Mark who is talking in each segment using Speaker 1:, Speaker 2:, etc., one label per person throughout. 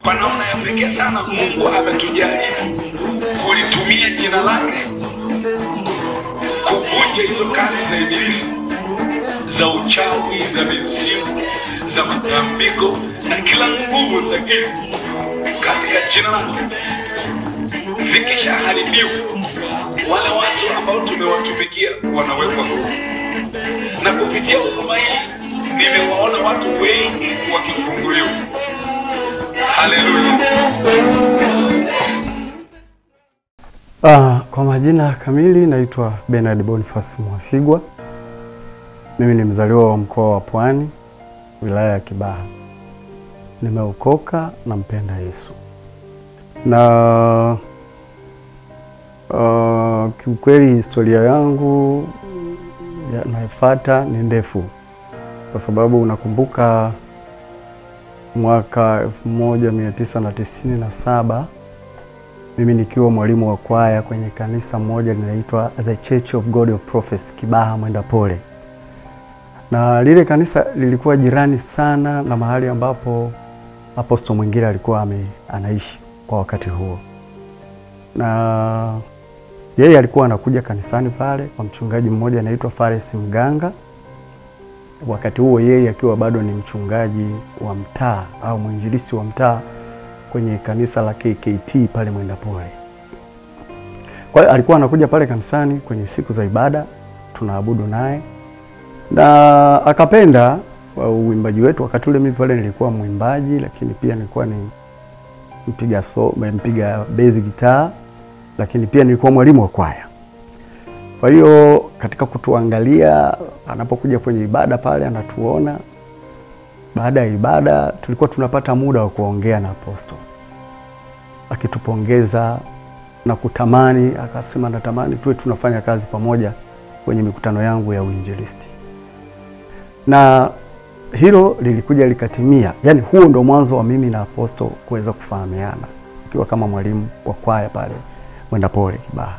Speaker 1: Kwa namna ya pekee sana Mungu ametujalia kulitumia jina lake kuvunja hizo kazi za ibilisi, za uchawi, za mizimu, za matambiko na kila nguvu za giza katika jina lake. Zikishaharibiwa, wale watu ambao tumewatumikia wanawekwa huru. Na kupitia huduma hii nimewaona watu wengi wakifunguliwa. Haleluya.
Speaker 2: Kwa majina kamili naitwa Bernard Boniface Mwafigwa. Mimi ni mzaliwa wa mkoa wa Pwani, wilaya ya Kibaha. Nimeokoka na mpenda Yesu. Na kiukweli historia yangu nayofuata ni ndefu, kwa sababu unakumbuka mwaka 1997 mimi nikiwa mwalimu wa kwaya kwenye kanisa moja linaitwa The Church of God of Prophets Kibaha Mwenda Pole. Na lile kanisa lilikuwa jirani sana na mahali ambapo Apostle Mwingira alikuwa anaishi kwa wakati huo. Na yeye alikuwa anakuja kanisani pale kwa mchungaji mmoja anaitwa Fares Mganga. Wakati huo yeye akiwa bado ni mchungaji wa mtaa au mwinjilisti wa mtaa kwenye kanisa la KKT pale Mwenda Pole. Kwa hiyo alikuwa anakuja pale kanisani kwenye siku za ibada, tunaabudu naye. Na akapenda uimbaji wetu. Wakati ule mimi pale nilikuwa mwimbaji, lakini pia nilikuwa ni mpiga bass guitar, lakini pia nilikuwa mwalimu wa kwaya. Kwa hiyo katika kutuangalia anapokuja kwenye ibada pale anatuona. Baada ya ibada tulikuwa tunapata muda wa kuongea na Apostle. Akitupongeza na kutamani, akasema natamani tuwe tunafanya kazi pamoja kwenye mikutano yangu ya uinjilisti. Na hilo lilikuja likatimia. Yaani huo ndo mwanzo wa mimi na Apostle kuweza kufahamiana ukiwa kama mwalimu wa kwaya pale Mwenda Pole Kibaha.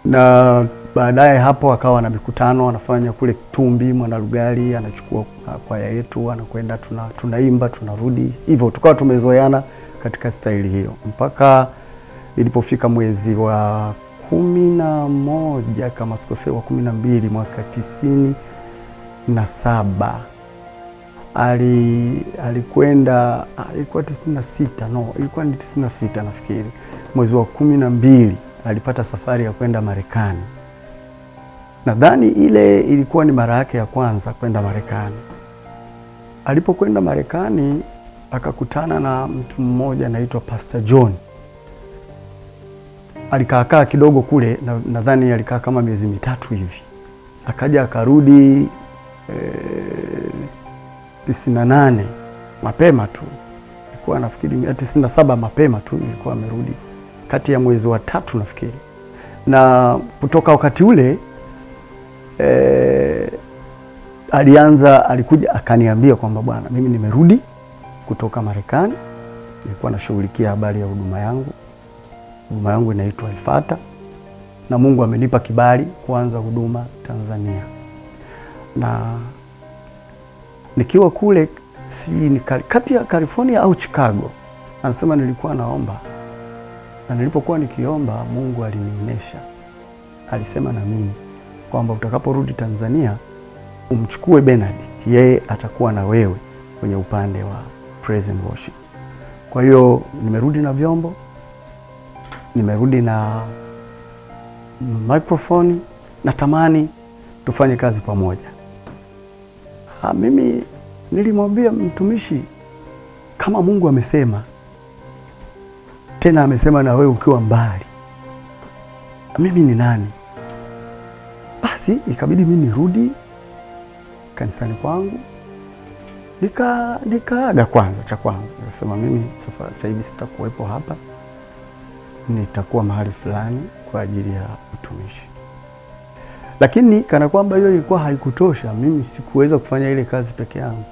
Speaker 2: Na baadaye hapo akawa na mikutano anafanya kule Tumbi Mwanalugali, anachukua kwaya yetu anakwenda tunaimba tunarudi. Hivyo tukawa tumezoeana katika staili hiyo mpaka ilipofika mwezi wa 11 kama sikosei wa 12 mwaka 97 alikwenda ilikuwa 96 no ilikuwa ni 96 nafikiri. Mwezi wa 12 alipata safari ya kwenda Marekani. Nadhani ile ilikuwa ni mara yake ya kwanza kwenda Marekani. Alipokwenda Marekani akakutana na mtu mmoja anaitwa Pastor John. Alikaa kidogo kule, nadhani alikaa kama miezi mitatu hivi. Akaja akarudi 98 mapema tu. Ilikuwa nafikiri 97 mapema tu ilikuwa amerudi. Kati ya mwezi wa 3 nafikiri. Na kutoka wakati ule alikuja akaniambia kwamba bwana, mimi nimerudi kutoka Marekani. Nilikuwa nashughulikia habari ya huduma yangu. Huduma yangu inaitwa Ifata. Na Mungu amenipa kibali kuanza huduma Tanzania. Na nikiwa kule ni kati ya California au Chicago. Anasema nilikuwa naomba. Na nilipokuwa nikiomba Mungu alinionyesha. Alisema na mimi kwamba utakaporudi Tanzania umchukue Bernard, yeye atakuwa na wewe kwenye upande wa praise and worship. Kwa hiyo nimerudi na vyombo, nimerudi na microphone, natamani tufanye kazi pamoja. Mimi nilimwambia mtumishi, kama Mungu amesema, tena amesema na wewe ukiwa mbali, mimi ni nani? Basi ikabidi mimi nirudi kanisani kwangu. Nikaaga kwanza, cha kwanza nasema mimi sasa hivi sitakuwepo hapa, nitakuwa mahali fulani kwa ajili ya utumishi. Lakini kana kwamba hiyo ilikuwa haikutosha, mimi sikuweza kufanya ile kazi peke yangu.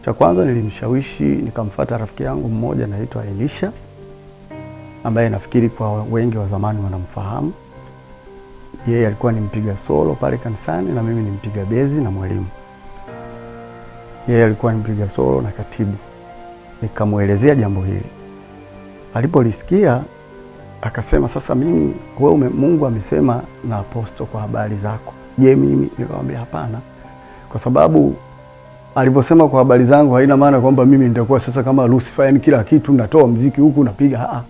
Speaker 2: Cha kwanza nilimshawishi, nikamfuata rafiki yangu mmoja anaitwa Elisha, ambaye nafikiri kwa wengi wa zamani wanamfahamu. Yeye alikuwa ni mpiga solo pale kanisani na mimi ni mpiga bezi na mwalimu. Yeye alikuwa ni mpiga solo na katibu. Nikamuelezea jambo hili. Alipolisikia akasema, sasa mimi wewe Mungu amesema na Apostle kwa habari zako. Je, mimi? Nikamwambia hapana. Kwa sababu aliposema kwa habari zangu haina maana kwamba mimi nitakuwa sasa kama Lucifer, yani kila kitu natoa muziki huku napiga.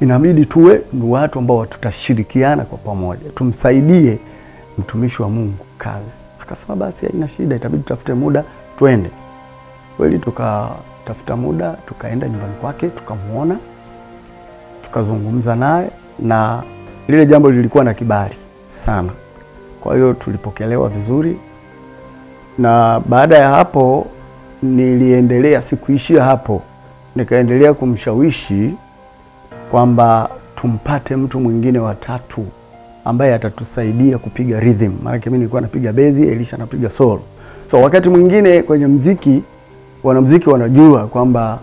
Speaker 2: Inabidi tuwe ni watu ambao tutashirikiana kwa pamoja, tumsaidie mtumishi wa Mungu kazi. Akasema basi haina shida, itabidi tutafute muda twende. Kweli tukatafuta muda, tukaenda nyumbani kwake, tukamuona, tukazungumza naye, na lile jambo lilikuwa na kibali sana. Kwa hiyo tulipokelewa vizuri, na baada ya hapo niliendelea, sikuishia hapo. Nikaendelea kumshawishi kwamba tumpate mtu mwingine wa tatu ambaye atatusaidia kupiga rhythm. Maana mimi nilikuwa napiga bezi, Elisha anapiga solo. So wakati mwingine kwenye muziki, wanamuziki wanajua kwamba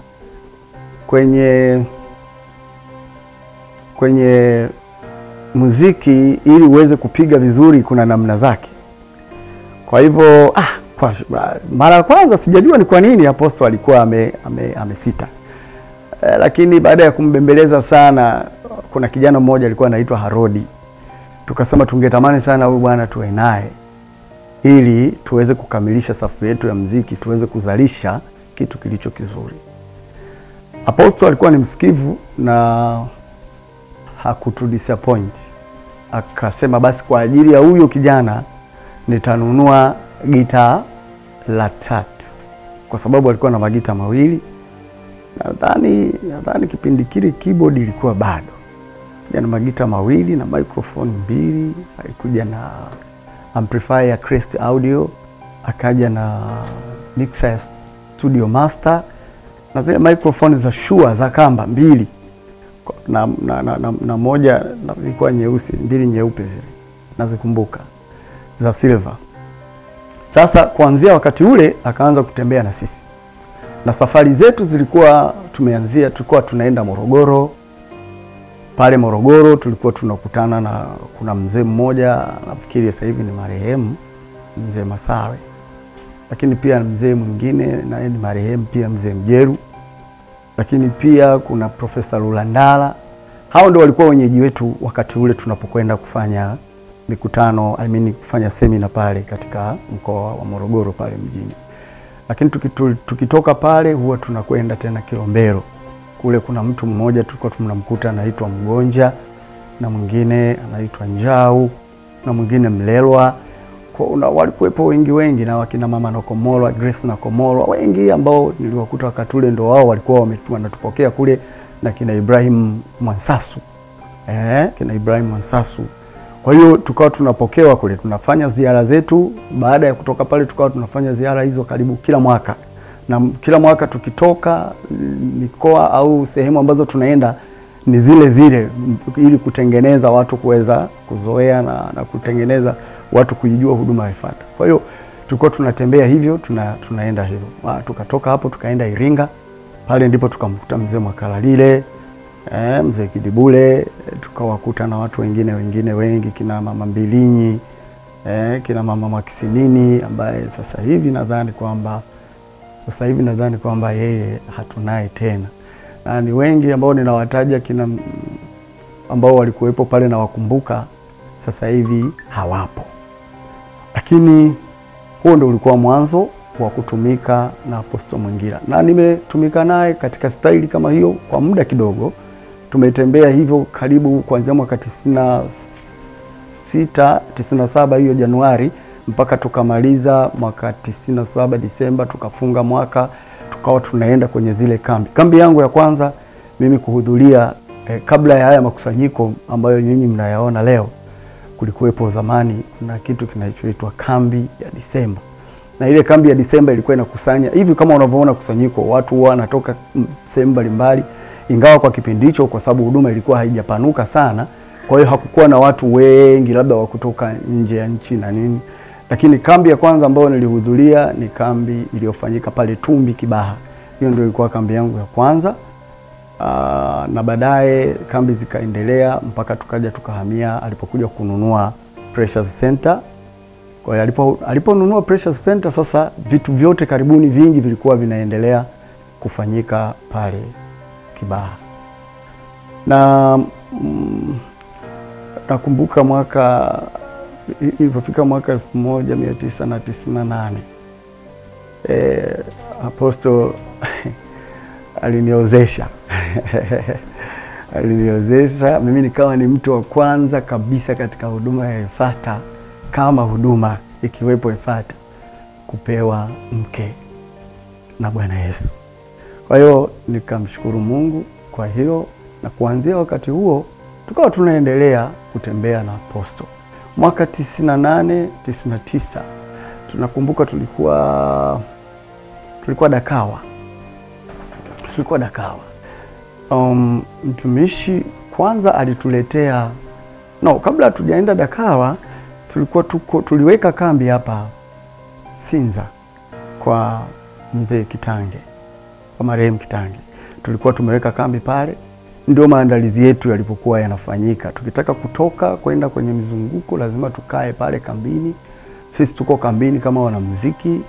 Speaker 2: kwenye muziki ili uweze kupiga vizuri kuna namna zake. Kwa hivyo kwa mara ya kwanza sijajua ni kwa nini Apostle alikuwa amesita. Lakini baada ya kumbembeleza sana, kuna kijana mmoja alikuwa anaitwa Harodi. Tukasema tungetamani sana huyu bwana tuwe naye ili tuweze kukamilisha safu yetu ya muziki, tuweze kuzalisha kitu kilicho kizuri. Apostle alikuwa ni msikivu na hakutudisappoint. Akasema basi kwa ajili ya huyo kijana nitanunua gita la 3, kwa sababu alikuwa na magita mawili. Nadhani kipindi kile keyboard ilikuwa bado. Yana magita mawili na microphone 2, alikuja na amplifier ya Crest Audio, akaja na mixer ya Studio Master, na zile microphone za Shure za kamba 2. Na moja ilikuwa nyeusi, 2 nyeupe zile. Nazikumbuka. Za silver. Sasa kuanzia wakati ule akaanza kutembea na sisi. Na safari zetu tulikuwa tunaenda Morogoro. Pale Morogoro tulikuwa tunakutana na kuna mzee mmoja, nafikiri sasa hivi ni marehemu, mzee Masawe. Lakini pia mzee mwingine naye ni marehemu pia, mzee Mjeru. Lakini pia kuna Profesa Lulandala. Hao ndio walikuwa wenyeji wetu wakati ule tunapokwenda kufanya mikutano, kufanya semina pale katika mkoa wa Morogoro pale mjini. Lakini tukitoka pale huwa tunakwenda tena Kilombero. Kule kuna mtu mmoja tulikuwa tunamkuta anaitwa Mgonja, na mwingine anaitwa Njau, na mwingine Mlelwa. Kwa walikuwepo wengi na wakina mama Nokomolwa, Grace na Komolwa, wengi ambao niliwakuta wakati ule ndio wao walikuwa wanatupokea kule, na kina Ibrahim Mwansasu. Kina Ibrahim Mwansasu. Kwa hiyo tukawa tunapokewa kule, tunafanya ziara zetu. Baada ya kutoka pale tukawa tunafanya ziara hizo karibu kila mwaka. Na kila mwaka tukitoka mikoa au sehemu ambazo tunaenda ni zile ili kutengeneza watu kuweza kuzoea na kutengeneza watu kujijua huduma ifuata. Kwa hiyo tulikuwa tunatembea hivyo, tunaenda hivyo. Tukatoka hapo tukaenda Iringa. Pale ndipo tukamkuta mzee Mwakalalile, mzee Kidibule, tukawakuta na watu wengine wengi, kina mama Mbilinyi, kina mama Makisinini ambaye sasa hivi nadhani kwamba yeye hatunaye tena. Na ni wengi ambao ninawataja kina ambao walikuwepo pale na wakumbuka, sasa hivi hawapo. Lakini huo ndio ulikuwa mwanzo wa kutumika na Apostle Mwingira. Na nimetumika naye katika staili kama hiyo kwa muda kidogo. Tumetembea hivyo karibu kuanzia mwaka 97 hiyo Januari mpaka tukamaliza mwaka 97 Disemba, tukafunga mwaka, tukawa tunaenda kwenye zile kambi. Kambi yangu ya kwanza mimi kuhudhuria kabla ya haya makusanyiko ambayo nyinyi mnayaona leo, kulikuwepo zamani kuna kitu kinachoitwa kambi ya Disemba. Na ile kambi ya Disemba ilikuwa inakusanya hivi kama unavyoona kusanyiko, watu wanatoka sehemu mbalimbali, ingawa kwa kipindi hicho kwa sababu huduma ilikuwa haijapanuka sana, kwa hiyo hakukuwa na watu wengi labda wa kutoka nje ya nchi na nini. Lakini kambi ya kwanza ambayo nilihudhuria ni kambi iliyofanyika pale Tumbi Kibaha. Hiyo ndio ilikuwa kambi yangu ya kwanza. Na baadaye kambi zikaendelea mpaka tukaja tukahamia alipokuja kununua Precious Center. Kwa hiyo aliponunua Precious Center, sasa vitu vyote karibuni vingi vilikuwa vinaendelea kufanyika pale Kibaha. Na nakumbuka ilipofika mwaka 1998 Apostle aliniozesha aliniozesha mimi, nikawa ni mtu wa kwanza kabisa katika huduma ya Efata, kama huduma ikiwepo Efata, kupewa mke na Bwana Yesu. Kwa hiyo nikamshukuru Mungu kwa hilo, na kuanzia wakati huo tukawa tunaendelea kutembea na Apostle. Mwaka 98, 99 tunakumbuka tulikuwa Dakawa. Mtumishi kwanza alituletea, kabla tujaenda Dakawa tuliweka kambi hapa Sinza kwa mzee Kitange, kwa marehemu Kitange. Tulikuwa tumeweka kambi pale, ndio maandalizi yetu yalipokuwa yanafanyika. Tukitaka kutoka kwenda kwenye mizunguko lazima tukae pale kambini. Sisi tuko kambini kama wanamuziki,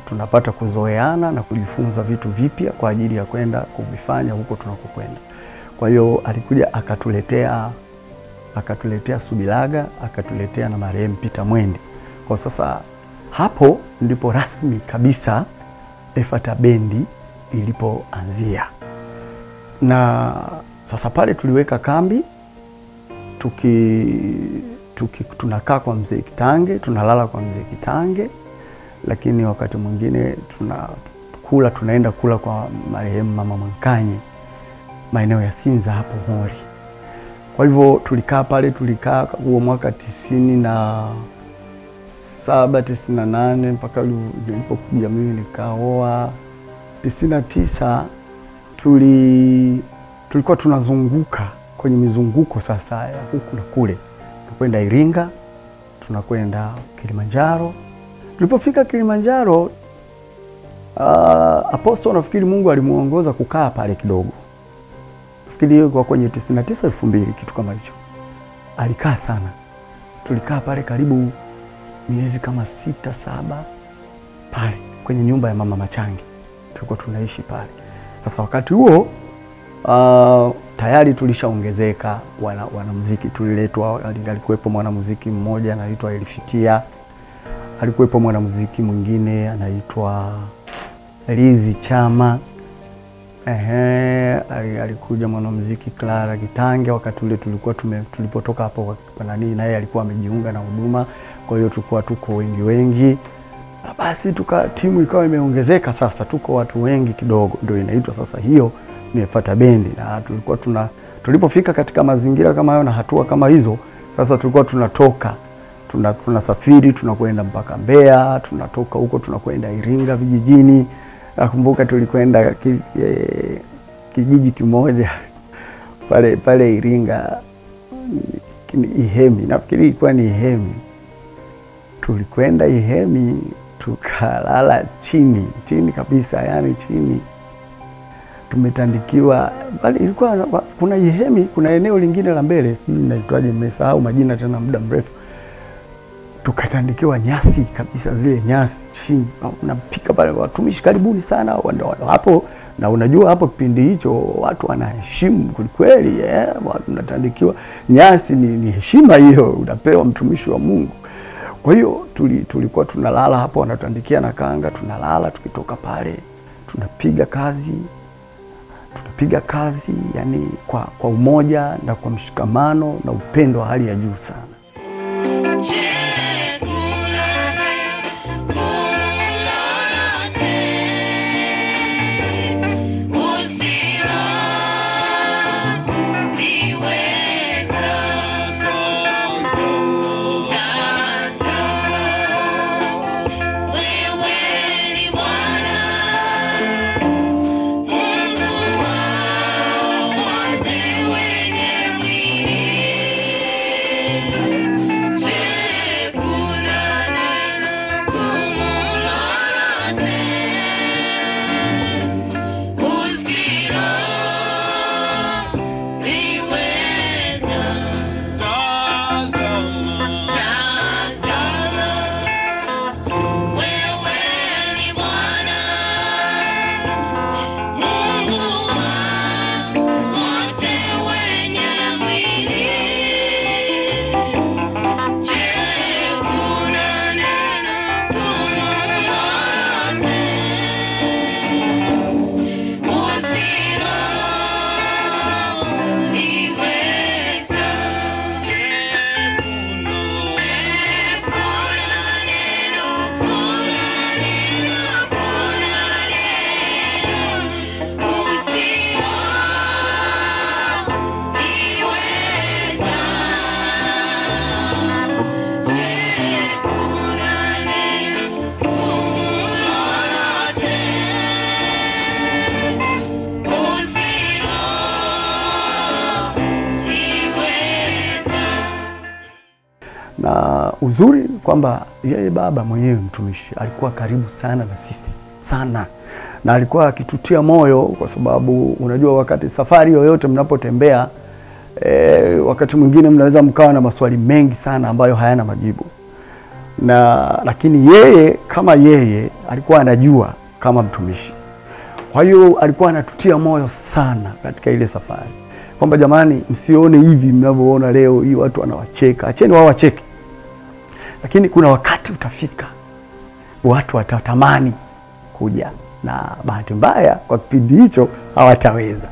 Speaker 2: tunapata kuzoeana na kujifunza vitu vipya kwa ajili ya kwenda kuvifanya huko tunakokwenda. Kwa hiyo alikuja akatuletea Subilaga, akatuletea na marehemu Peter Mwendi. Kwa sasa hapo ndipo rasmi kabisa Efata Bendi ilipoanzia. Na sasa pale tuliweka kambi, tunakaa kwa mzee Kitange, tunalala kwa mzee Kitange, lakini wakati mwingine tunaenda kula kwa marehemu Mama Mwankanye maeneo ya Sinza hapo Mori. Kwa hivyo tulikaa pale, huo mwaka 97, 98 mpaka nilipokuja mimi nikaoa 99. Tulikuwa tunazunguka kwenye mizunguko sasa ya huku na kule. Tunakwenda Iringa, tunakwenda Kilimanjaro. Tulipofika Kilimanjaro, Apostle nafikiri Mungu alimuongoza kukaa pale kidogo. Nafikiri hiyo kwa kwenye 99, 2000 kitu kama hicho. Alikaa sana. Tulikaa pale karibu miezi kama 6, 7 pale kwenye nyumba ya Mama Machangi. Tulikuwa tunaishi pale. Sasa wakati huo tayari tulishaongezeka wanamuziki. Tuliletwa, alikuwepo mwanamuziki mmoja anaitwa Elifitia, alikuwepo mwanamuziki mwingine anaitwa Lizi Chama, alikuja mwanamuziki Clara Kitange. Wakati ule tulipotoka hapo kwa nani, na yeye alikuwa amejiunga na huduma. Kwa hiyo tulikuwa tuko wengi. Basi timu ikawa imeongezeka, sasa tuko watu wengi kidogo, ndio inaitwa sasa hiyo ni Efata Bendi. Na tulipofika katika mazingira kama hayo na hatua kama hizo, sasa tulikuwa tunatoka, tunasafiri, tunakwenda mpaka Mbeya, tunatoka huko tunakwenda Iringa vijijini. Nakumbuka tulikwenda kijiji kimoja pale Iringa, Ihemi, nafikiri ilikuwa ni Ihemi. Tulikwenda Ihemi tukalala chini kabisa, yani chini. Tumetandikiwa, bali ilikuwa kuna Ihemi, kuna eneo lingine la mbele, sijui naitwaje, nimesahau majina tena muda mrefu. Tukatandikiwa nyasi kabisa, zile nyasi chini. Unapika pale, watumishi karibuni sana hapo, na unajua hapo kipindi hicho watu wanaheshimu kweli, watu natandikiwa nyasi, ni heshima hiyo unapewa mtumishi wa Mungu. Kwa hiyo tulikuwa tunalala hapo, wanatandikia na kanga, tunalala. Tukitoka pale tunapiga kazi, yani kwa umoja na kwa mshikamano na upendo wa hali ya juu sana. uzuri kwamba yeye baba mwenyewe mtumishi alikuwa karibu sana na sisi sana, na alikuwa akitutia moyo, kwa sababu unajua wakati safari yoyote mnapotembea wakati mwingine mnaweza mkawa na maswali mengi sana ambayo hayana majibu, lakini yeye kama yeye alikuwa anajua kama mtumishi. Kwa hiyo alikuwa anatutia moyo sana katika ile safari kwamba jamani, msione hivi mnavyoona leo hii watu wanawacheka, acheni wao wacheke, lakini kuna wakati utafika watu watatamani kuja, na bahati mbaya kwa kipindi hicho hawataweza.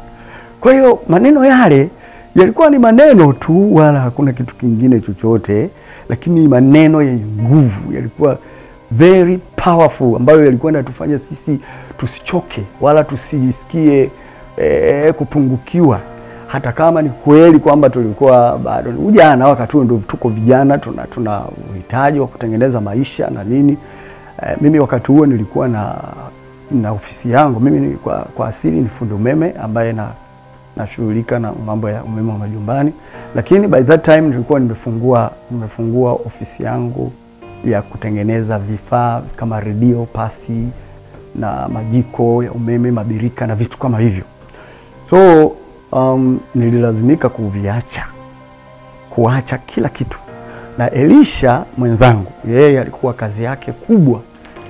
Speaker 2: Kwa hiyo maneno yale yalikuwa ni maneno tu, wala hakuna kitu kingine chochote, lakini maneno yenye nguvu, yalikuwa very powerful, ambayo yalikuwa yanatufanya sisi tusichoke wala tusijisikie kupungukiwa, hata kama ni kweli kwamba tulikuwa bado ujana wakati huo, ndio tuko vijana, tuna uhitaji wa kutengeneza maisha na nini. Mimi wakati huo nilikuwa na ofisi yangu. Mimi ni kwa asili ni fundi umeme ambaye nashughulika na mambo ya umeme wa majumbani, lakini by that time nilikuwa nimefungua ofisi yangu ya kutengeneza vifaa kama redio, pasi na majiko ya umeme, mabirika na vitu kama hivyo. So nililazimika kuacha kila kitu. Na Elisha mwenzangu, yeye alikuwa kazi yake kubwa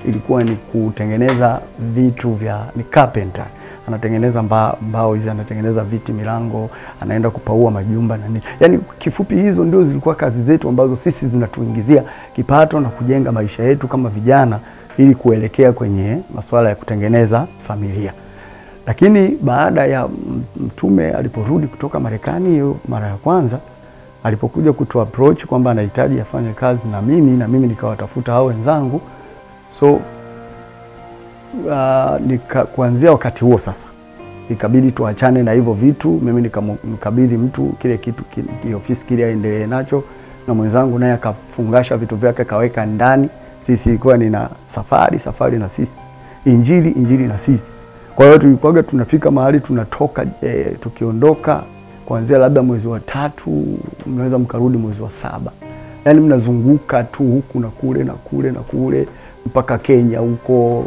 Speaker 2: ilikuwa ni kutengeneza vitu ni carpenter. Anatengeneza mbao hizi, anatengeneza viti, milango, anaenda kupaua majumba na nini. Yaani kifupi hizo ndio zilikuwa kazi zetu ambazo sisi zinatuingizia kipato na kujenga maisha yetu kama vijana, ili kuelekea kwenye masuala ya kutengeneza familia. Lakini baada ya mtume aliporudi kutoka Marekani hiyo mara ya kwanza, alipokuja kutu approach kwamba anahitaji afanye kazi na mimi nikawatafuta hao wenzangu. So kuanzia wakati huo sasa ikabidi tuachane na hivyo vitu. Mimi nikamkabidhi mtu kile kitu ofisi kile aendelee nacho, na mwenzangu naye akafungasha vitu vyake kaweka ndani. Sisi ilikuwa ni na safari na sisi, injili na sisi. Kwa hiyo tulikuwa tunafika mahali tunatoka tukiondoka kuanzia labda mwezi wa 3, mnaweza mkarudi mwezi wa 7. Yaani mnazunguka tu huku na kule mpaka Kenya huko,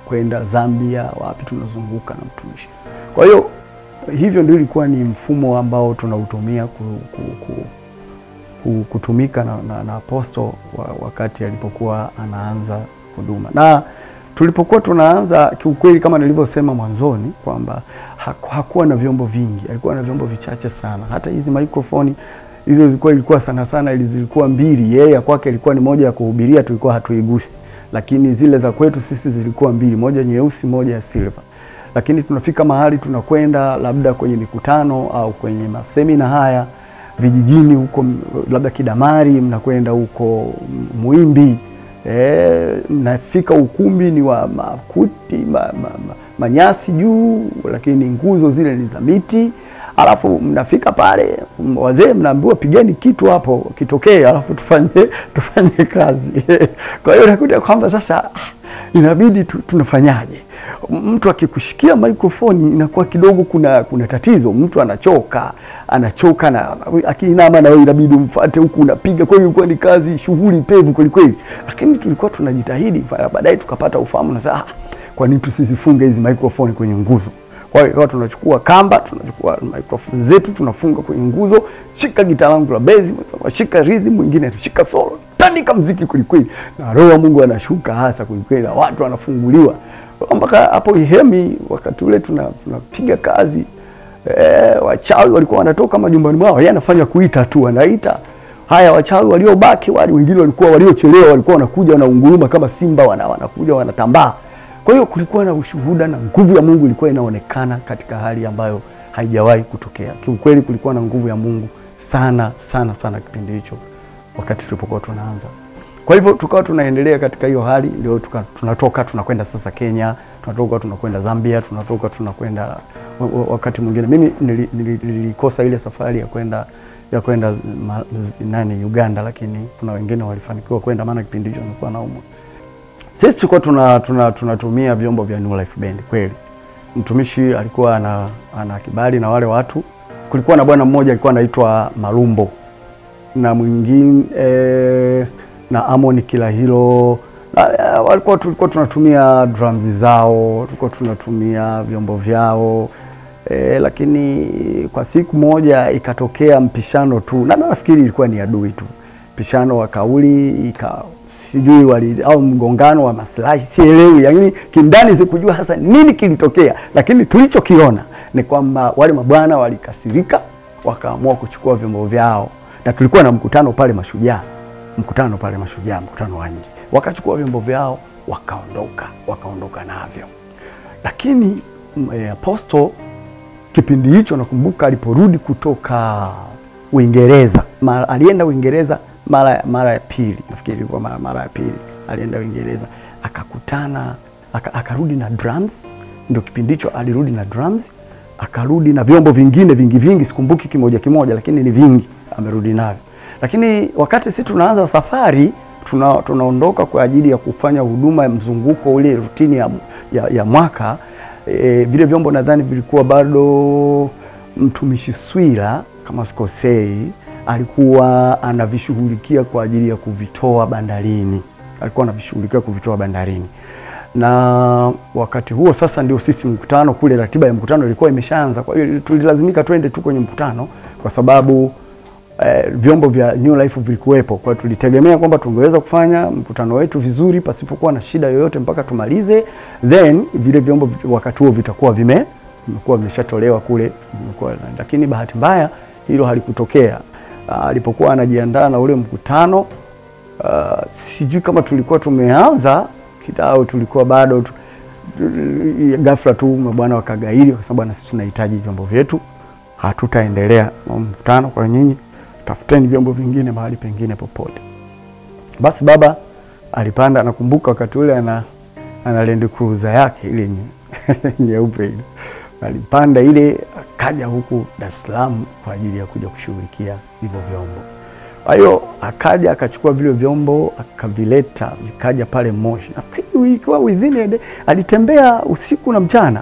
Speaker 2: kwenda Zambia, wapi tunazunguka na mtumishi. Kwa hiyo hivyo ndio ilikuwa ni mfumo ambao tunautumia kutumika na apostle wakati alipokuwa anaanza huduma. Na tulipokuwa tunaanza, kiukweli kama nilivyosema mwanzoni kwamba hakuwa na vyombo vingi, alikuwa na vyombo vichache sana. Hata hizi microphone hizo ilikuwa sana zilikuwa 2. Yeye kwake ilikuwa ni moja ya kuhubiria, tulikuwa hatuigusi. Lakini zile za kwetu sisi zilikuwa 2, moja nyeusi, moja ya silver. Lakini tunafika mahali tunakwenda labda kwenye mikutano au kwenye masemina haya vijijini huko, labda Kidamari, mnakwenda huko Muimbi, mnafika ukumbi ni wa makuti, manyasi juu, lakini nguzo zile ni za miti. Alafu mnafika pale, wazee mnaambiwa pigeni kitu hapo kitokee, alafu tufanye kazi. Kwa hiyo nakuta kwamba sasa inabidi tunafanyaje? Mtu akikushikia microphone inakuwa kidogo kuna tatizo, mtu anachoka na akiinama na wewe inabidi umfuate huku unapiga. Kwa hiyo ilikuwa ni kazi, shughuli pevu kweli. Lakini tulikuwa tunajitahidi, baadaye tukapata ufahamu na sasa kwa nini tusisifunge hizi microphone kwenye nguzo. Kwa hiyo tunachukua kamba, tunachukua microphone zetu, tunafunga kwenye nguzo, shika gitaa langu la bass, shika rhythm, mwingine anashika solo, tandika muziki kweli, na roho ya Mungu anashuka hasa kweli, na watu wanafunguliwa. Mpaka hapo Ihemi wakati ule tunapiga kazi, wachawi walikuwa wanatoka majumbani mwao, yeye anafanya kuita tu, anaita haya wachawi waliobaki, wale wengine waliochelewa walikuwa wanakuja na unguruma kama simba, wanakuja wanatambaa. Kwa hiyo kulikuwa na ushuhuda na nguvu ya Mungu ilikuwa inaonekana katika hali ambayo haijawahi kutokea. Kiukweli kulikuwa na nguvu ya Mungu sana kipindi hicho wakati tulipokuwa tunaanza. Kwa hivyo tukawa tunaendelea katika hiyo hali, ndio tunatoka tunakwenda sasa Kenya, tunatoka tunakwenda Zambia, tunatoka tunakwenda wakati mwingine. Mimi nilikosa ile safari ya kwenda Uganda, lakini kuna wengine walifanikiwa kwenda, maana kipindi hicho nilikuwa naumwa. Sisi tulikuwa tunatumia vyombo vya New Life Band kweli. Mtumishi alikuwa ana kibali na wale watu. Kulikuwa na bwana mmoja alikuwa anaitwa Marumbo, na mwingine na Amon Kilahiro. Tulikuwa tunatumia drums zao, tulikuwa tunatumia vyombo vyao. Lakini kwa siku moja ikatokea mpishano tu, na nafikiri ilikuwa ni adui tu, mpishano wa kauli, sijui au mgongano wa maslahi, sielewi, yani kindani sikujua hasa nini kilitokea, lakini tulichokiona ni kwamba wale mabwana walikasirika, wakaamua kuchukua vyombo vyao, na tulikuwa na mkutano pale Mashujaa, mkutano wa nje, wakachukua vyombo vyao wakaondoka navyo. Lakini Apostle kipindi hicho nakumbuka aliporudi kutoka Uingereza, alienda Uingereza mara ya pili, nafikiri ilikuwa mara ya pili alienda Uingereza, akarudi na drums. Ndio kipindi hicho alirudi na drums, akarudi na vyombo vingine vingi, sikumbuki kimoja, lakini ni vingi amerudi navyo. Lakini wakati sisi tunaanza safari, tunaondoka kwa ajili ya kufanya huduma ya mzunguko ule, rutini ya mwaka, vile vyombo nadhani vilikuwa bado mtumishi Swira kama sikosei alikuwa anavishughulikia kwa ajili ya kuvitoa bandarini. Na wakati huo sasa ndio sisi mkutano kule, ratiba ya mkutano ilikuwa imeshaanza. Kwa hiyo tulilazimika twende tu kwenye mkutano kwa sababu vyombo vya New Life vilikuwepo. Kwa hiyo tulitegemea kwamba tungeweza kufanya mkutano wetu vizuri pasipokuwa na shida yoyote mpaka tumalize, then vile vyombo wakati huo vitakuwa vimeshatolewa kule. Lakini bahati mbaya hilo halikutokea. Alipokuwa anajiandaa na ule mkutano, sijui kama tulikuwa tumeanza au tulikuwa bado ghafla tu mabwana wakagairi, kwa sababu sisi tunahitaji vyombo vyetu, hatutaendelea mkutano kwa nyinyi, tafuteni vyombo vingine mahali pengine popote. Basi baba alipanda, nakumbuka wakati ule ana Land Cruiser yake ile nyeupe ile, alipanda ile akaja huku Dar es Salaam kwa ajili ya kuja kushughulikia hivyo vyombo. Kwa hiyo akaja akachukua vile vyombo akavileta, vikaja pale Moshi. Nafikiri ikiwa within a day, alitembea usiku na mchana,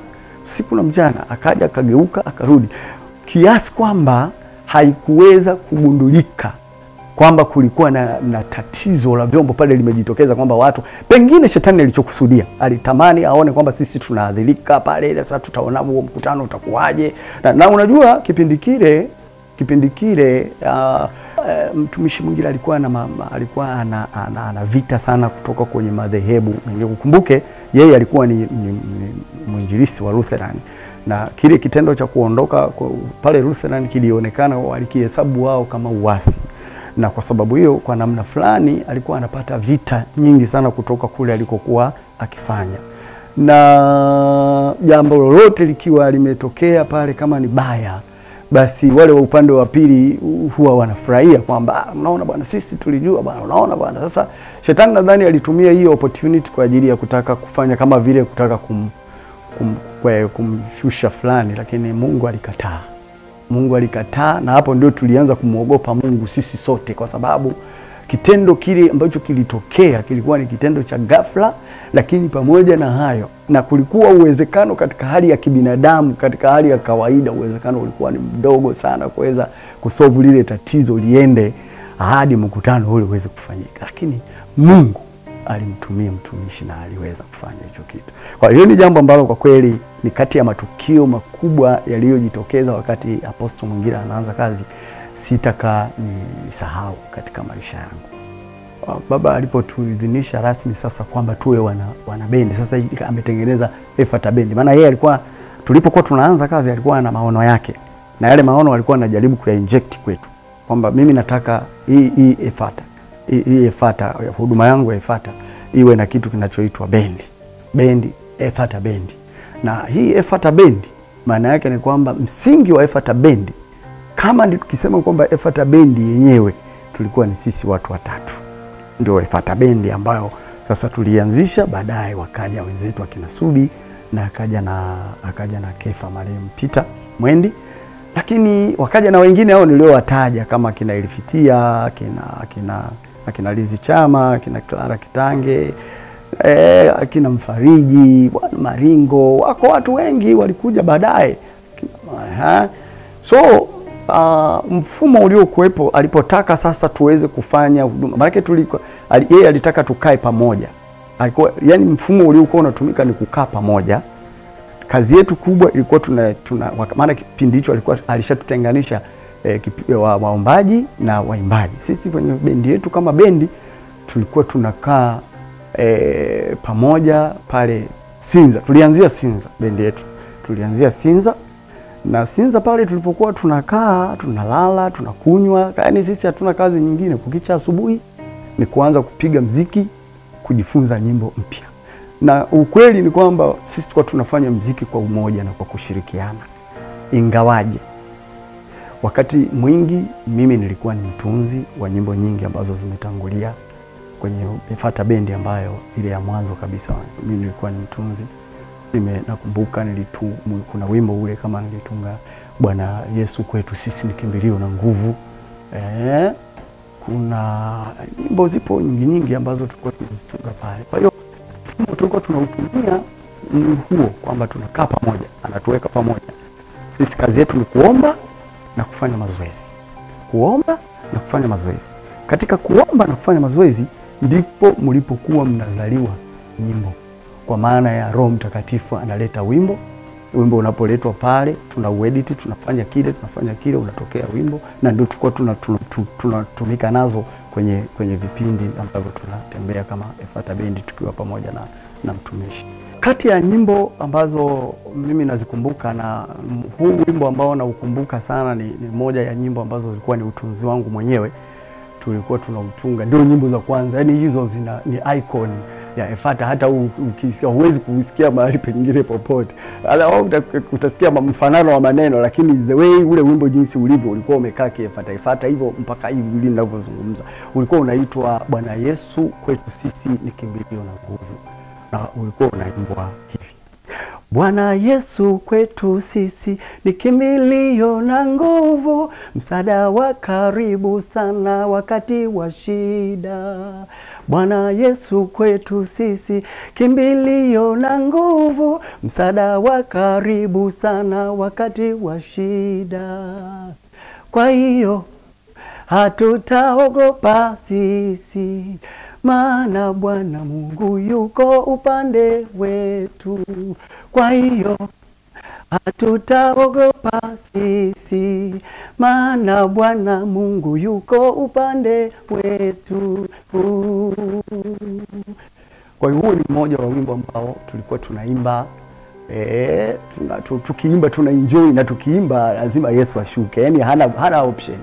Speaker 2: akaja akageuka akarudi, kiasi kwamba haikuweza kugundulika kwamba kulikuwa na tatizo la vyombo pale limejitokeza, kwamba watu pengine shetani alichokusudia alitamani aone kwamba sisi tunaadhilika pale, sasa tutaona huo mkutano utakuwaje. Na unajua kipindi kile mtumishi mwingine alikuwa ana vita sana kutoka kwenye madhehebu. Ukumbuke yeye alikuwa ni mwinjilisti wa Lutheran, na kile kitendo cha kuondoka pale Lutheran kilionekana walikihesabu wao kama uasi, na kwa sababu hiyo kwa namna fulani alikuwa anapata vita nyingi sana kutoka kule alikokuwa akifanya. Na jambo lolote likiwa limetokea pale kama ni baya, basi wale wa upande wa pili huwa wanafurahia kwamba unaona bwana, sisi tulijua bwana, unaona bwana. Sasa shetani nadhani alitumia hiyo opportunity kwa ajili ya kutaka kufanya kama vile kutaka kumshusha fulani, lakini Mungu alikataa. Na hapo ndio tulianza kumuogopa Mungu sisi sote, kwa sababu kitendo kile ambacho kilitokea kilikuwa ni kitendo cha ghafla. Lakini pamoja na hayo, na kulikuwa uwezekano katika hali ya kibinadamu, katika hali ya kawaida, uwezekano ulikuwa ni mdogo sana kuweza kusolve lile tatizo liende hadi mkutano ule uweze kufanyika. Lakini Mungu alimtumia mtumishi na aliweza kufanya hicho kitu. Kwa hiyo ni jambo ambalo kwa kweli ni kati ya matukio makubwa yaliyojitokeza wakati Apostle Mwingira anaanza kazi, sitaka nisahau katika maisha yangu. Baba alipotuidhinisha rasmi sasa kwamba tuwe wana bendi, sasa ametengeneza Ephata bendi. Maana yeye alikuwa, tulipokuwa tunaanza kazi, alikuwa na maono yake, na yale maono alikuwa anajaribu kuyainject kwetu, kwamba mimi nataka hii Ephata, huduma yangu ya Ephata iwe na kitu kinachoitwa bendi, Ephata bendi. Na hii Ephata bendi maana yake ni kwamba msingi wa Ephata bendi, kama ndio tukisema kwamba Ephata bendi yenyewe tulikuwa ni sisi watu watatu, ndio Ephata bendi ambayo sasa tulianzisha. Baadaye wakaja wenzetu akina Subi, na akaja na Kefa marehemu Peter Mwendi, lakini wakaja na wengine hao niliowataja kama kina Elifitia, kina Lizi Chama, kina Clara Kitange, kina Mfariji, Bwana Maringo, wako watu wengi walikuja baadaye. So mfumo uliokuwepo alipotaka sasa tuweze kufanya huduma, maana yeye alitaka tukae pamoja. Alikuwa yani mfumo uliokuwa unatumika ni kukaa pamoja. Kazi yetu kubwa ilikuwa maana kipindi hicho alikuwa alishatutenganisha waombaji na waimbaji. Sisi kwenye bendi yetu kama bendi tulikuwa tunakaa pamoja pale Sinza. Tulianzia Sinza bendi yetu. Tulianzia Sinza, na Sinza pale tulipokuwa tunakaa, tunalala, tunakunywa. Yaani sisi hatuna kazi nyingine, kukicha asubuhi ni kuanza kupiga mziki, kujifunza nyimbo mpya. Na ukweli ni kwamba sisi tulikuwa tunafanya mziki kwa umoja na kwa kushirikiana. Ingawaje wakati mwingi mimi nilikuwa ni mtunzi wa nyimbo nyingi ambazo zimetangulia kwenye Efata bendi ambayo ile ya mwanzo kabisa, mimi nilikuwa ni mtunzi. Nakumbuka kuna wimbo ule kama nilitunga, Bwana Yesu kwetu sisi ni kimbilio na nguvu. Kuna nyimbo zipo nyingi ambazo tulikuwa tunazitunga pale. Kwa hiyo tulikuwa tunautumia huo kwamba tunakaa pamoja, anatuweka pamoja. Sisi kazi yetu ni kuomba na kufanya mazoezi. Kuomba na kufanya mazoezi. Katika kuomba na kufanya mazoezi ndipo mlipokuwa mnazaliwa nyimbo. Kwa maana ya Roho Mtakatifu analeta wimbo. Wimbo unapoletwa pale, tunauedit, tunafanya kile, unatokea wimbo, na ndio tulikuwa tunatumika nazo kwenye vipindi ambavyo tunatembea kama Efata bendi tukiwa pamoja na mtumishi. Kati ya nyimbo ambazo mimi nazikumbuka, na huu wimbo ambao naukumbuka sana ni moja ya nyimbo ambazo zilikuwa ni utunzi wangu mwenyewe. Tulikuwa tunautunga, ndio nyimbo za kwanza. Yaani hizo ni icon ya Efata, hata ukisikia huwezi kusikia mahali pengine popote. Utasikia mfanano wa maneno, lakini the way ule wimbo jinsi ulivyo ulikuwa umekaa Efata hivyo mpaka hivi ninavyozungumza. Ulikuwa unaitwa Bwana Yesu kwetu sisi ni kimbilio na nguvu. Na ulikuwa unaimbwa hivi: Bwana Yesu kwetu sisi ni kimbilio na nguvu, msaada wa karibu sana wakati wa shida. Bwana Yesu kwetu sisi kimbilio na nguvu, msaada wa karibu sana wakati wa shida. Kwa hiyo hatutaogopa sisi, maana Bwana Mungu yuko upande wetu. Kwa hiyo hatutaogopa sisi, maana Bwana Mungu yuko upande wetu. Kwa hiyo huo ni mmoja wa wimbo ambao tulikuwa tunaimba. Tukiimba tuna enjoy, na tukiimba lazima Yesu ashuke. Yaani hana option.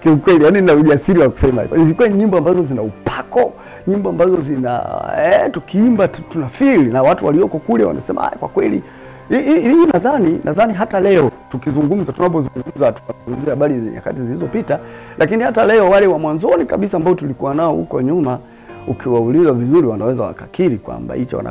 Speaker 2: Kiukweli, yani na ujasiri wa kusema. Zilikuwa nyimbo ambazo zina upako, nyimbo ambazo zina tukiimba tuna feel, na watu walioko kule wanasema kwa kweli hii nadhani hata leo tukizungumza, tunapozungumza tunazungumzia habari za nyakati zilizopita, lakini hata leo wale wa mwanzoni kabisa ambao tulikuwa nao huko nyuma, ukiwauliza vizuri wanaweza wakakiri kwamba hicho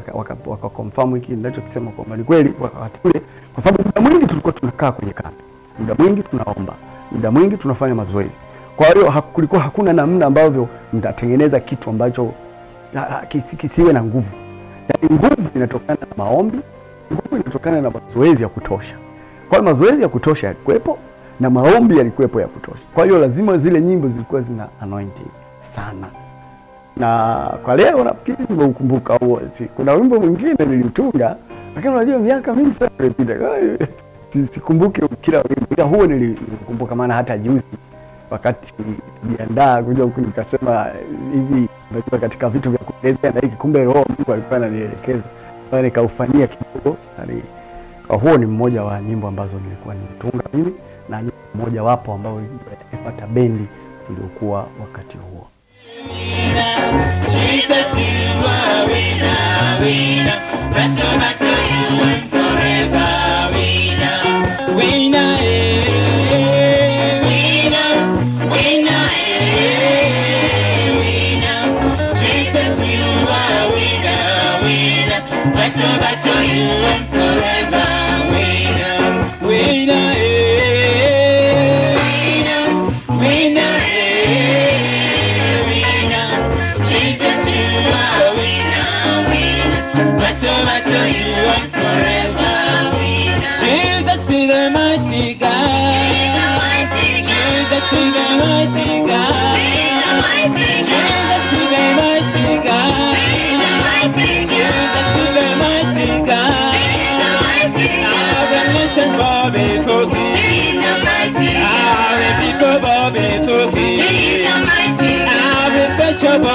Speaker 2: wakaconfirm hiki ninachokisema kwamba ni kweli wakati ule, kwa sababu muda mwingi tulikuwa tunakaa kwenye kambi, muda mwingi tunaomba, muda mwingi tunafanya mazoezi. Kwa hiyo kulikuwa hakuna namna ambavyo mtatengeneza kitu ambacho kisiwe na nguvu. Yaani nguvu inatokana na maombi, nguvu inatokana na mazoezi ya kutosha. Kwa hiyo mazoezi ya kutosha yalikuwepo na maombi yalikuwepo ya kutosha. Kwa hiyo lazima zile nyimbo zilikuwa zina anointing sana. Na kwa leo nafikiri nimeukumbuka huo. Kuna wimbo mwingine niliutunga, lakini unajua miaka mingi sana imepita. Sikumbuki kila wimbo. Ila huo nilikumbuka, maana hata juzi wakati niandaa kuja huku nikasema hivi, unajua katika vitu vya kuelezea na hiki, kumbe Roho Mungu alikuwa ananielekeza. Kwa hiyo nikaufanyia kidogo. Huo ni mmoja wa nyimbo ambazo nilikuwa nimetunga mimi, na nyimbo mmoja wapo ambao Efata bendi tuliokuwa wakati huo. Jesus, you are winner, winner. Battle, battle, you win forever, winner. Winner, winner, winner, winner. Jesus, you are winner, winner. Battle, battle, you win forever, winner. Winner, winner, winner. Battle, you are forever winner. Jesus is the mighty God. Jesus is the mighty God. Jesus is the mighty God.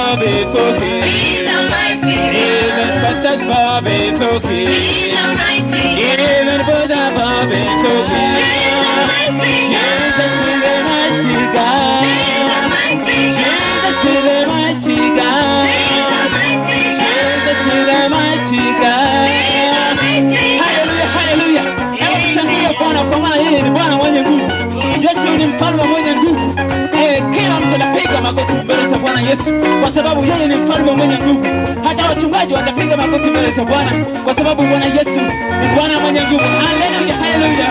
Speaker 3: power before him.
Speaker 4: He's almighty.
Speaker 3: Even pastor's power before him.
Speaker 4: He's almighty.
Speaker 3: Even brother power before him.
Speaker 4: He's almighty.
Speaker 3: Jesus is the mighty God.
Speaker 4: He's almighty.
Speaker 3: Jesus is the mighty God.
Speaker 4: He's almighty.
Speaker 3: Jesus is the mighty God. Hallelujah, hallelujah. Hebu tushangilie Bwana kwa maana yeye ni Bwana mwenye nguvu. Yesu ni mfalme mwenye nguvu. Kila mtu anapiga magoti mbele za Bwana Yesu kwa sababu yeye ni mfalme mwenye nguvu. Hata wachungaji watapiga magoti mbele za Bwana kwa sababu Bwana Yesu ni Bwana mwenye nguvu. Haleluya, haleluya.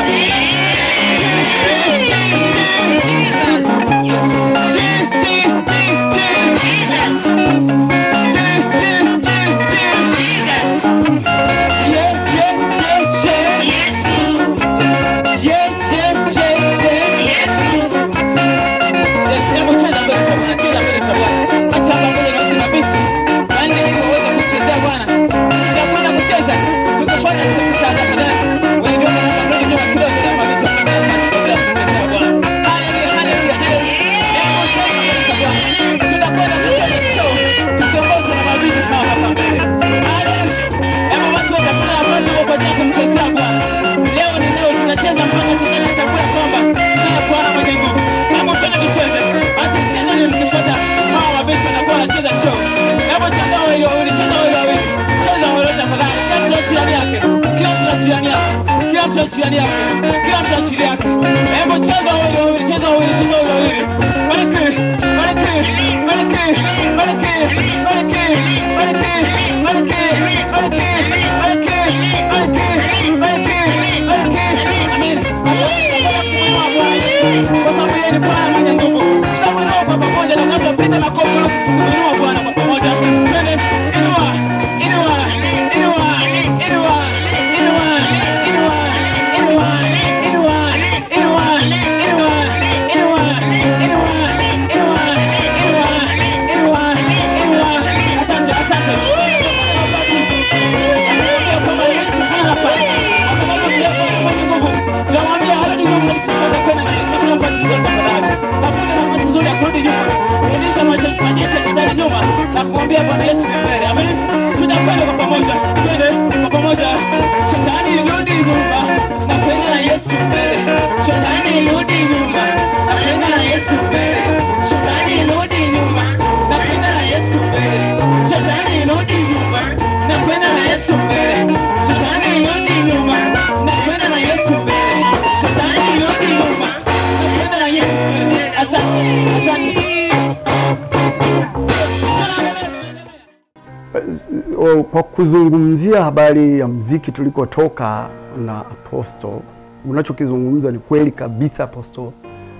Speaker 2: Kwa kuzungumzia habari ya muziki tulikotoka na Apostle, unachokizungumza ni kweli kabisa. Apostle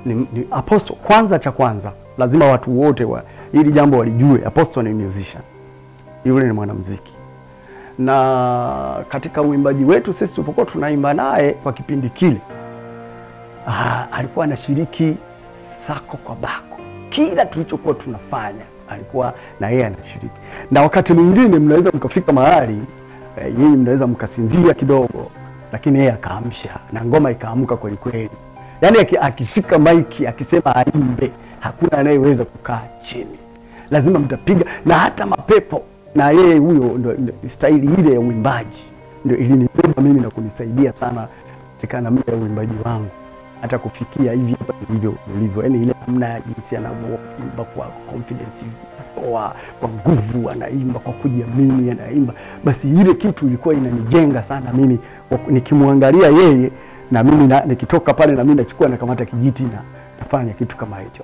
Speaker 2: ni Apostle. Kwanza cha kwanza lazima watu wote wa hili jambo walijue, Apostle ni musician, yule ni mwanamuziki. Na katika uimbaji wetu sisi tulipokuwa tunaimba naye kwa kipindi kile, alikuwa anashiriki sako kwa bako, kila tulichokuwa tunafanya alikuwa na yeye anashiriki. Na wakati mwingine mnaweza mkafika mahali nyinyi mnaweza mkasinzia kidogo, lakini yeye akaamsha na ngoma ikaamka kweli kweli. Yaani akishika maiki akisema aimbe, hakuna anayeweza kukaa chini, lazima mtapiga. Na hata mapepo, na yeye huyo ndio staili ile ya uimbaji ndio ilinibeba mimi na kunisaidia sana katika namna ya uimbaji wangu, hata kufikia hivi hapa nilivyo. Yaani ile namna jinsi anavyoimba kwa confidence, kwa nguvu, anaimba kwa kujiamini, anaimba. Basi ile kitu ilikuwa inanijenga sana mimi, nikimwangalia yeye na mimi nikitoka pale na mimi nachukua na kamata kijiti na nafanya kitu kama hicho.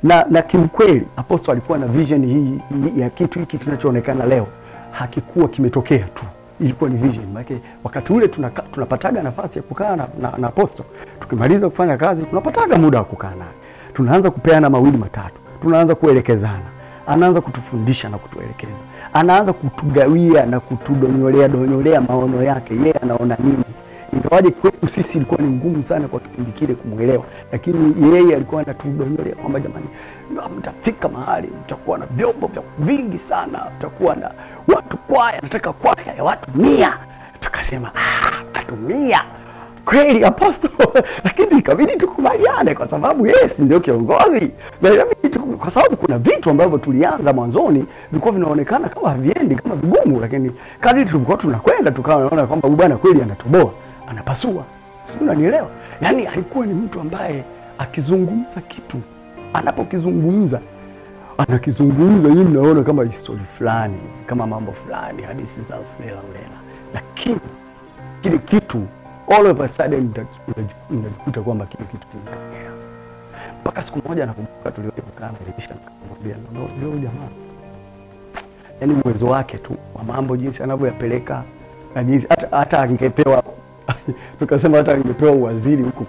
Speaker 2: Na kimkweli Apostle alikuwa na vision hii ya kitu hiki tunachoonekana leo hakikuwa kimetokea tu, ilikuwa ni vision. Maana wakati ule tunapataga nafasi ya kukaa na Apostle, tukimaliza kufanya kazi tunapataga muda wa kukaa naye, tunaanza kupeana mawili matatu, tunaanza kuelekezana, anaanza kutufundisha na kutuelekeza, anaanza kutugawia na kutudonyolea maono yake, yeye anaona nini. Ingawaje kwetu sisi ilikuwa ni ngumu sana kwa kipindi kile kumuelewa, lakini yeye alikuwa anatudonyolea kwamba jamani, mtafika mahali mtakuwa na vyombo vingi sana, mtakuwa na watu kwaya, nataka kwaya ya watu 100. Tukasema watu 100 kweli Apostle, lakini ikabidi tukubaliane kwa sababu yes ndio kiongozi. Kwa sababu kuna vitu ambavyo tulianza mwanzoni vilikuwa vinaonekana kama haviendi, kama vigumu, lakini kadri tulikuwa tunakwenda tukawa tunaona kwamba bwana kweli anatoboa, anapasua. Sio, unanielewa? Yaani alikuwa ni mtu ambaye akizungumza kitu, anapokizungumza anakizungumza yeye mnaona kama historia fulani, kama mambo fulani, hadithi za Flela, lakini kile kitu all of a sudden unajikuta kwamba kile kitu kinatokea. Mpaka siku moja nakumbuka tuliokuwa na Elisha, nikamwambia ndio jamaa, yaani uwezo wake tu wa mambo jinsi anavyoyapeleka, na jinsi hata angepewa tukasema hata angepewa waziri huko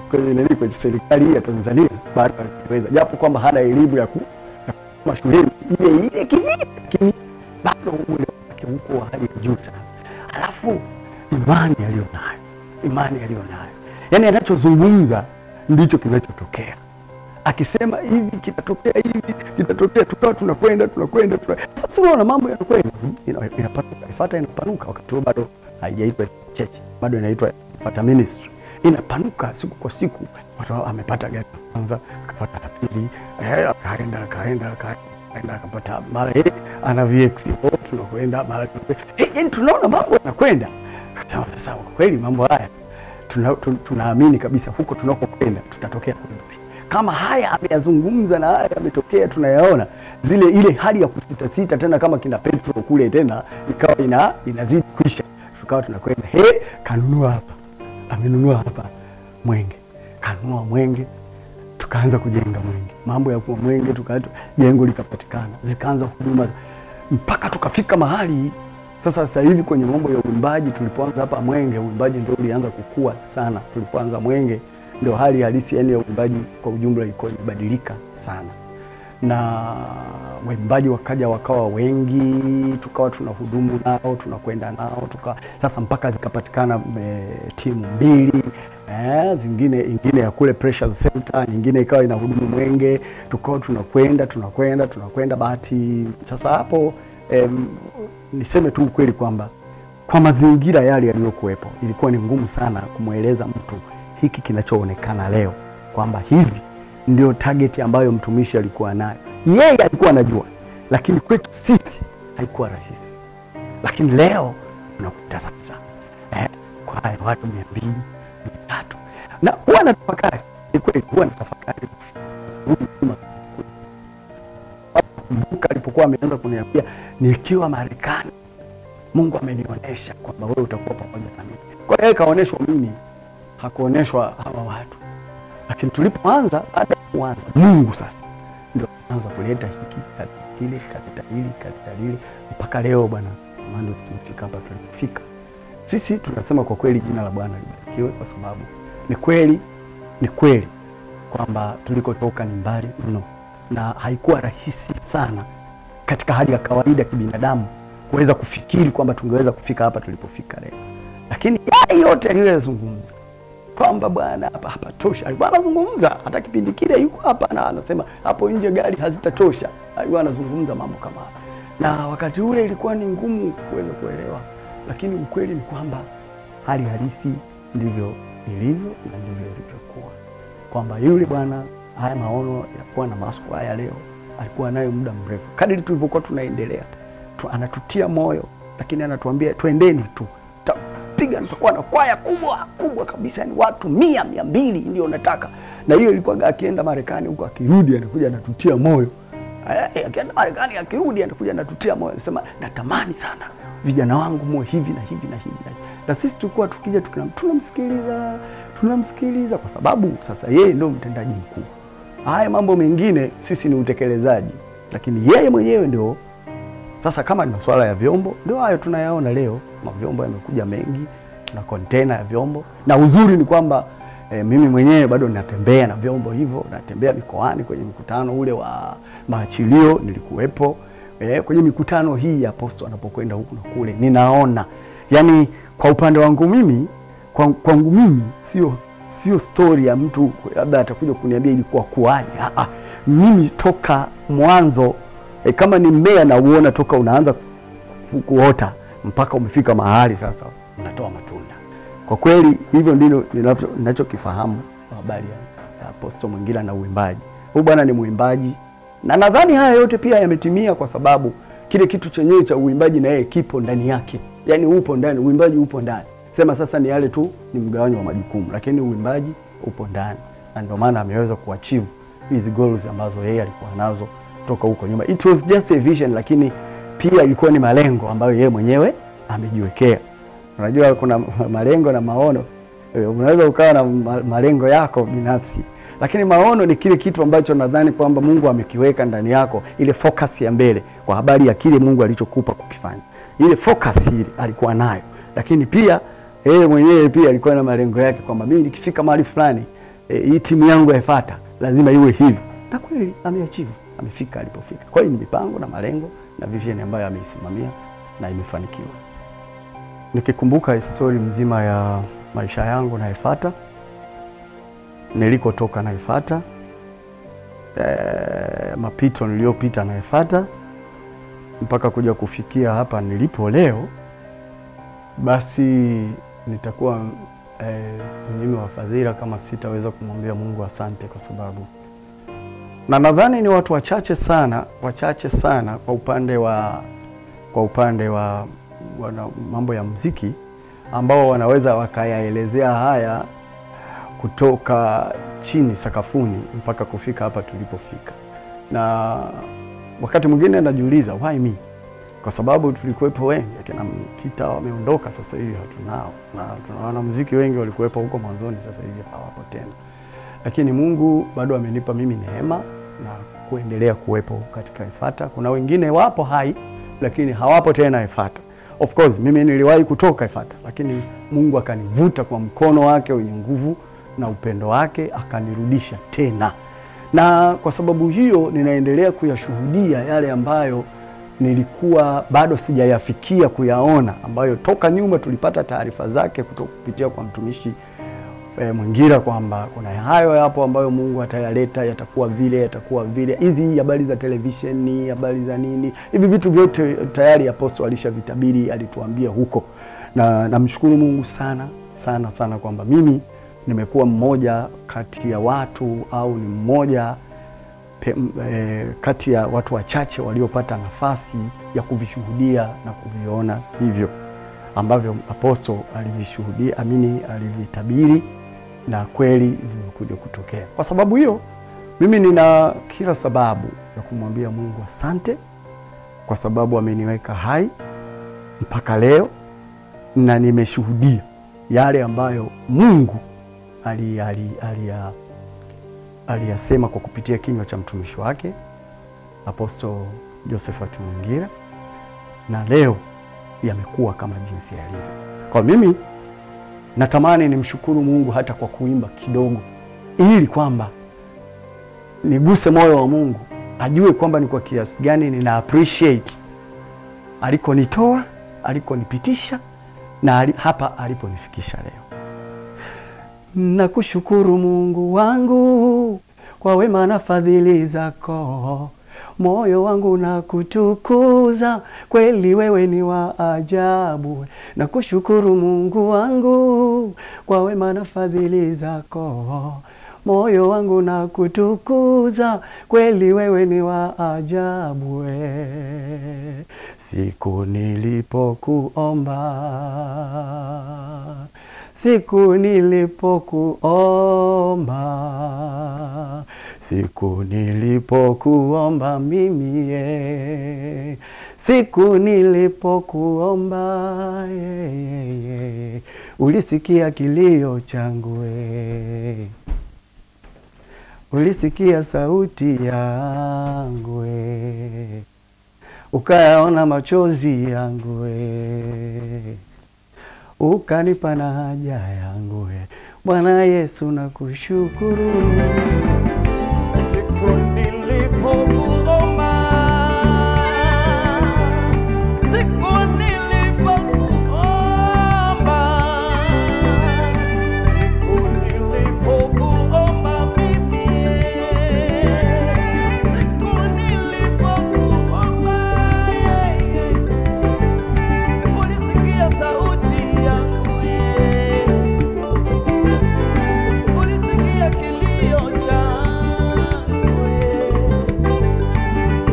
Speaker 2: kwenye serikali ya Tanzania bado angeweza, japo kwamba hana elimu ya mashuleni ile kimi bado uwezo wake huko wa hali ya juu sana. Alafu imani alionayo, yaani anachozungumza ndicho kinachotokea. Akisema hivi kitatokea, hivi kitatokea, tukawa tunakwenda. Sasa unaona mambo yanakwenda, inapanuka. Wakati huo bado haijaitwa church, bado inaitwa Fata Ministry. Inapanuka siku kwa siku, watu amepata gari kwanza, akapata la pili, akaenda akapata mara ana VX, tunakwenda mara yaani tunaona mambo yanakwenda. Sasa kweli mambo haya tunaamini kabisa huko tunakokwenda tutatokea kule. Kama haya ameyazungumza na haya yametokea tunayaona, ile hali ya kusita tena kama kina Petro kule tena ikawa inazidi kuisha. Tukawa tunakwenda kanunua hapa, amenunua hapa Mwenge, kanunua Mwenge, tukaanza kujenga Mwenge. Mambo ya kuwa Mwenge jengo likapatikana, zikaanza huduma mpaka tukafika mahali sasa hivi kwenye mambo ya uimbaji. Tulipoanza hapa Mwenge, uimbaji ndio ulianza kukua sana. Tulipoanza Mwenge ndio hali halisi yani ya uimbaji kwa ujumla ilikuwa imebadilika sana, na waimbaji wakawa wengi, tukawa tunahudumu nao, tunakwenda nao, sasa mpaka zikapatikana timu 2, ingine ya kule Pressure Center, nyingine ikawa inahudumu Mwenge, tukawa tunakwenda bahati. Sasa hapo niseme tu ukweli kwamba kwa mazingira yale yaliyokuwepo ilikuwa ni ngumu sana kumueleza mtu hiki kinachoonekana leo kwamba hivi ndio target ambayo mtumishi alikuwa nayo. Yeye alikuwa anajua, lakini kwetu sisi haikuwa rahisi. Lakini leo unakuta sasa kwa watu 200, 300, na huwa natafakari, ni kweli huwa natafakari Mungu alipokuwa ameanza kuniambia nikiwa Marekani, Mungu amenionyesha kwamba wewe utakuwa pamoja na mimi. Kwa hiyo kaoneshwa mimi, hakuoneshwa hawa watu. Lakini tulipoanza, baada ya kuanza, Mungu sasa ndio anaanza kuleta hiki kile katika hili mpaka leo bwana, maana tumefika hapa tulipofika. Sisi tunasema kwa kweli jina la Bwana libarikiwe, kwa sababu ni kweli kwamba tulikotoka ni mbali mno, na haikuwa rahisi sana katika hali ya kawaida kibinadamu kuweza kufikiri kwamba tungeweza kufika hapa tulipofika leo. Lakini yote aliyozungumza kwamba bwana hapa tosha, alikuwa anazungumza hata kipindi kile yuko hapa na anasema hapo nje gari hazitatosha, alikuwa anazungumza mambo kama haya. Na wakati ule ilikuwa ni ngumu kuweza kuelewa, lakini ukweli ni kwamba hali halisi ndivyo ilivyo na ndivyo ilivyokuwa, kwamba yule bwana haya maono ya kuwa na masuala haya leo alikuwa nayo muda mrefu. Kadri tulivyokuwa tunaendelea anatutia moyo, lakini anatuambia twendeni tu, piga nitakuwa na kwaya kubwa kabisa, ni watu 100, 200 ndio nataka. Na hiyo ilikuwa akienda Marekani huko, akirudi anakuja anatutia moyo. Akienda Marekani akirudi anakuja anatutia moyo, anasema natamani sana vijana wangu mwe hivi na hivi na hivi. Na sisi tulikuwa tukija tunamsikiliza kwa sababu sasa yeye ndio mtendaji mkuu. Haya mambo mengine sisi ni utekelezaji, lakini yeye mwenyewe ndio. Sasa kama ni masuala ya vyombo, ndio hayo tunayaona leo. Mavyombo yamekuja mengi, na container ya vyombo, na uzuri ni kwamba mimi mwenyewe bado natembea na vyombo hivyo, natembea mikoani kwenye mkutano ule wa maachilio nilikuwepo. Kwenye mikutano hii ya Apostle anapokwenda huku na kule, ninaona yani kwa upande wangu mimi, kwangu mimi sio story ya mtu labda atakuja kuniambia ilikuwa kuaje. Mimi toka mwanzo kama ni mmea na uona toka unaanza kuota mpaka umefika mahali sasa unatoa matunda. Kwa kweli hivyo ndilo ninachokifahamu habari ya Apostle Mwingira na uimbaji. Huyu bwana ni muimbaji, na nadhani haya yote pia yametimia kwa sababu kile kitu chenyewe cha uimbaji na yeye kipo ndani yake. Yaani upo ndani, uimbaji upo ndani. Sema sasa ni yale tu ni mgawanyo wa majukumu, lakini uimbaji upo ndani. Na ndio maana ameweza kuachieve hizi goals ambazo yeye alikuwa nazo toka huko nyuma. It was just a vision, lakini pia ilikuwa ni malengo ambayo yeye mwenyewe amejiwekea. Unajua kuna malengo na maono. Unaweza ukawa na malengo yako binafsi, lakini maono ni kile kitu ambacho nadhani kwamba Mungu amekiweka ndani yako, ile focus ya mbele kwa habari ya kile Mungu alichokupa kukifanya. Ile focus ile alikuwa nayo, lakini pia yeye mwenyewe pia alikuwa na malengo yake kwamba mimi nikifika mahali fulani hii timu yangu yafuata lazima iwe hivi. Na kweli ameachieve, amefika alipofika. Kwa hiyo ni mipango na malengo na vision ambayo ameisimamia na imefanikiwa. Nikikumbuka historia mzima ya maisha yangu na Ifata, nilikotoka na Ifata, mapito niliyopita na Ifata mpaka kuja kufikia hapa nilipo leo, basi nitakuwa mnyimi wa fadhila kama sitaweza kumwambia Mungu asante, kwa sababu na nadhani ni watu wachache sana kwa upande wa mambo ya muziki ambao wanaweza wakayaelezea haya kutoka chini sakafuni mpaka kufika hapa tulipofika. Na wakati mwingine najiuliza why me? Kwa sababu tulikuwepo wengi, akina Tita wameondoka sasa hivi hatunao, na tunaona muziki wengi walikuwepo huko mwanzoni sasa hivi hawapo tena. Lakini Mungu bado amenipa mimi neema na kuendelea kuwepo katika Ifata. Kuna wengine wapo hai lakini hawapo tena Ifata. Of course mimi niliwahi kutoka Ifata, lakini Mungu akanivuta kwa mkono wake wenye nguvu na upendo wake akanirudisha tena. Na kwa sababu hiyo ninaendelea kuyashuhudia yale ambayo nilikuwa bado sijayafikia kuyaona, ambayo toka nyuma tulipata taarifa zake kupitia kwa mtumishi Mwingira kwamba kuna hayo hapo ambayo Mungu atayaleta, yatakuwa vile. Hizi habari za televisheni, habari za nini, hivi vitu vyote tayari Apostle alishavitabiri, alituambia huko. Na namshukuru Mungu sana kwamba mimi nimekuwa mmoja kati ya watu, au ni mmoja kati ya watu wachache waliopata nafasi ya kuvishuhudia na kuviona hivyo ambavyo Apostle alivishuhudia, alivitabiri, na kweli vimekuja kutokea. Kwa sababu hiyo mimi nina kila sababu ya kumwambia Mungu asante, kwa sababu ameniweka hai mpaka leo na nimeshuhudia yale ambayo Mungu aliyasema kwa kupitia kinywa cha mtumishi wake Apostle Josephat Mwingira, na leo yamekuwa kama jinsi yalivyo. Kwa mimi natamani nimshukuru Mungu hata kwa kuimba kidogo, ili kwamba niguse moyo wa Mungu, ajue kwamba ni kwa kiasi gani nina appreciate alikonitoa, alikonipitisha na hapa aliponifikisha leo. Nakushukuru Mungu wangu kwa wema na fadhili zako, moyo wangu nakutukuza, kweli wewe ni wa ajabu. Nakushukuru Mungu wangu kwa wema na fadhili zako, moyo wangu nakutukuza, kweli wewe ni wa ajabu. Siku nilipokuomba, siku nilipokuomba mimi, siku nilipokuomba ulisikia kilio changu. ulisikia sauti yangu, ukayaona machozi yangu, ukanipa na haja yangu. Bwana Yesu nakushukuru.
Speaker 5: Siku nilipokuomba, siku nilipokuomba, siku nilipokuomba mimi, siku nilipokuomba, ulisikia sauti yangu, ulisikia kilio changu,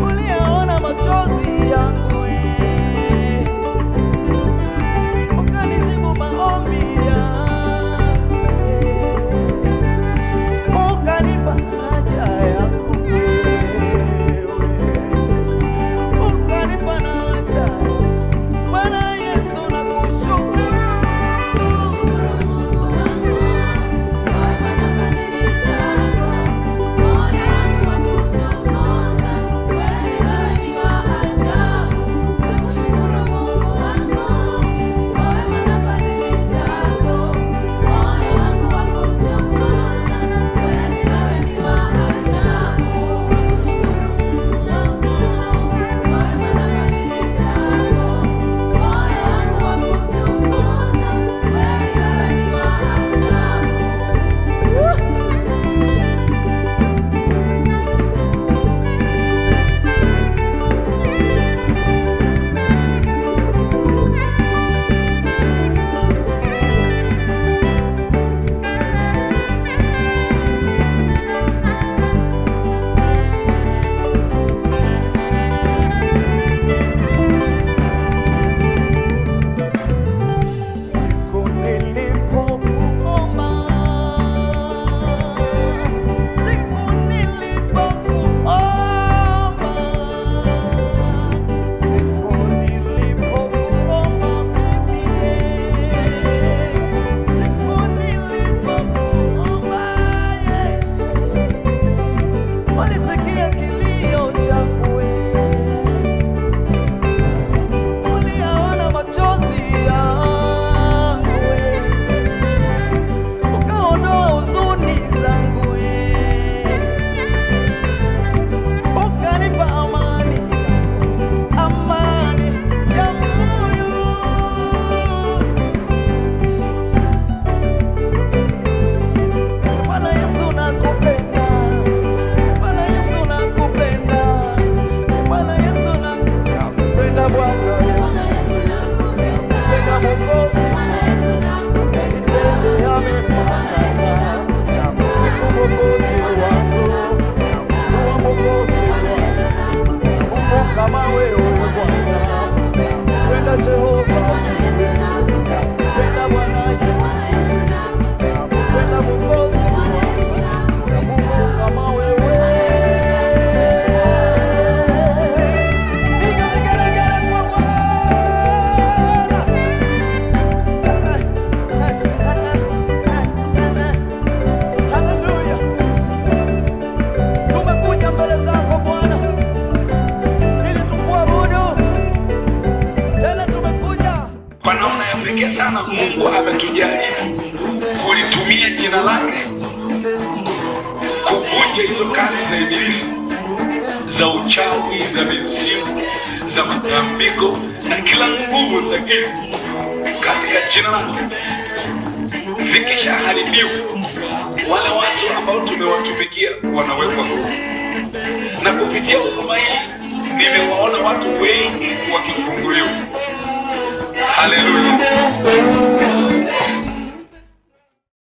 Speaker 5: uliyaona machozi yangu, ukanijibu maombi yangu, ukanipa haja yangu, ukanipa na haja. Bwana Yesu nakushukuru. Siku nilipokuomba, siku nilipokuomba, siku nilipokuomba mimi, siku nilipokuomba, ulisikia kilio changu, uliyaona machozi yangu, ukaondoa huzuni zangu, ukanipa amani, amani ya moyo. Bwana Yesu nakupenda, Bwana Yesu nakupenda, Bwana Yesu nakupenda, Bwana Yesu nakupenda, Mwokozi nitende mema sana, sifu Mwokozi wangu, uwa Mwokozi wangu, Mungu kama wewe Bwana, penda Jehova Jire, penda Bwana Yesu, penda Mwokozi wangu, Mungu kama wewe. Piga vigelegele kwa Bwana. Haleluya. Tumekuja mbele zako Bwana ili tukuabudu. Tena tumekuja
Speaker 1: Kwa namna ya pekee sana Mungu ametujalia kulitumia jina lake kuvunja hizo kazi za ibilisi, za uchawi, za mizimu, za matambiko na kila nguvu za giza katika jina lake. Zikishaharibiwa, wale watu ambao tumewatumikia wanawekwa huru, na kupitia huduma hii nimewaona watu wengi wakifunguliwa. Haleluya.